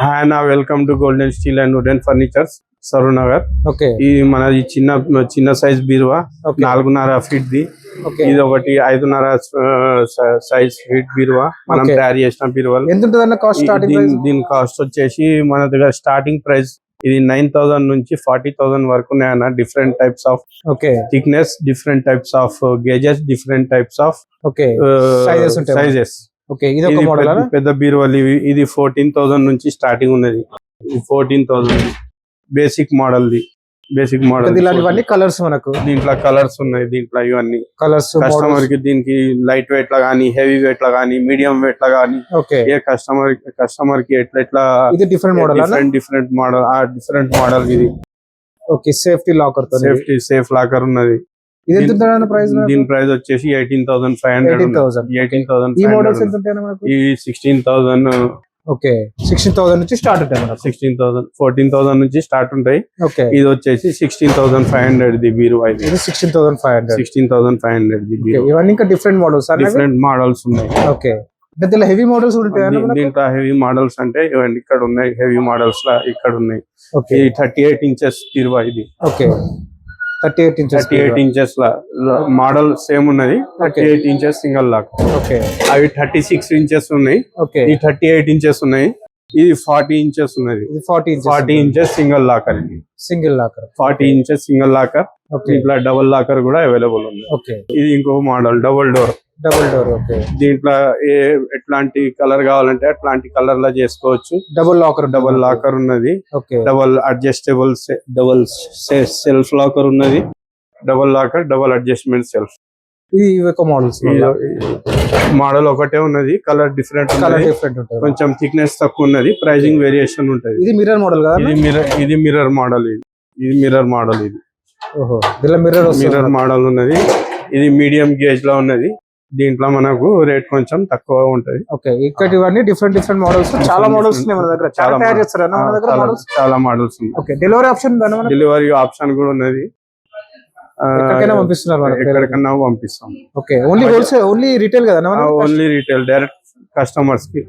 Hi welcome to golden steel and wooden furnitures Saroor Nagar. Okay ఇది మనది చిన్న సైజ్ బీరువా 4.5 ఫీట్ ది. ఇది ఒకటి 5.5 సైజ్ ఫీట్ బీరువా మనం తయారు చేసిన బీరువాలు. ఎంత ఉంటుందన్న కాస్ట్? స్టార్టింగ్ దీని కాస్ట్ వచ్చేసి మన దగ్గర స్టార్టింగ్ ప్రైస్ ఇది 9,000 నుంచి 40,000 వరకు ఉన్నాయన్న. Different types of thickness, different types of gauges, different types of sizes. పెద్ద బీరువాలు ఇది 14,000 నుంచి స్టార్టింగ్ ఉన్నది. 14,000 బేసిక్ మోడల్ ఇవన్నీ కలర్స్ మనకు దీంట్లో కలర్స్ ఉన్నాయి. దీంట్లో ఇవన్నీ కలర్స్ కస్టమర్ కి దీనికి లైట్ వెయిట్ లా గానీ, హెవీ వెయిట్ లా గానీ, మీడియం వెయిట్ లా గానీ, ఏ కస్టమర్ కి ఎట్లా ఇది డిఫరెంట్ మోడల్ ఇది. Okay safety locker safe locker ఉన్నది. దీని ప్రైస్ వచ్చేసి 18,500. ఈ మోడల్స్ ఎంత ఉంటాయి మనకు? ఈ 16,000. ఓకే 16,000 నుంచి స్టార్ట్ ఉంటాయి మనకు. 16,000 14,000 నుంచి స్టార్ట్ ఉంటాయి. ఓకే ఇది వచ్చేసి 16,500 ది బీరువా. ఇది 16,500 ది బీరువా. ఇవన్నీ ఇంకా డిఫరెంట్ మోడల్స్ ఉన్నాయి. ఓకే దీంట్లో హెవీ మోడల్స్ ఉంటాయి. దీంట్లో హెవీ మోడల్స్ అంటే ఇవన్నీ ఇక్కడ ఉన్నాయి. హెవీ మోడల్స్ లా ఇక్కడ ఉన్నాయి. ఇది 38 ఇంచెస్ బీరువా ఇది. ఓకే 38 ఇంచెస్ లా మోడల్ సేమ్ ఉన్నది. 38 ఇంచెస్ సింగిల్ లాక్. ఓకే అవి 36 ఇంచెస్ ఉన్నాయి. ఈ 38 ఇంచెస్ ఉన్నాయి. ఇది 40 ఇంచెస్ ఉన్నది. 40 inches single locker. 40 inches single locker. ఇట్లా డబుల్ లాకర్ కూడా అవైలబుల్ ఉంది. ఇది ఇంకో మోడల్ డబుల్ డోర్. దీంట్లో ఎట్లాంటి కలర్ కావాలంటే అట్లాంటి కలర్ లా చేసుకోవచ్చు. డబుల్ లాకర్ ఉన్నది. Double adjustable double self locker ఉన్నది. Double locker, double adjustment self. Model ఒకటే ఉన్నది. కలర్ డిఫరెంట్ కొంచెం థిక్నెస్ తక్కువ ఉన్నది. ప్రైజింగ్ వేరియేషన్ ఉంటది. ఇది మిర్రర్ మోడల్ కదా? ఇది మిర్రర్ మోడల్. ఇది మిర్రర్ మోడల్ ఉన్నది. ఇది మీడియం గేజ్ లో ఉన్నది. దీంట్లో మనకు రేట్ కొంచెం తక్కువ ఉంటది. ఇక్కడ ఇవన్నీ డిఫరెంట్ మోడల్స్, చాలా మోడల్స్ ఉన్నాయి మన దగ్గర. చాలా మోడల్స్ ఉన్నాయి. డెలివరీ ఆప్షన్ కూడా ఉన్నది. ఎక్కడికన్నా పంపిస్తాం. ఓన్లీ రీటైల్ కదా? ఓన్లీ రీటైల్, డైరెక్ట్ కస్టమర్స్ కి.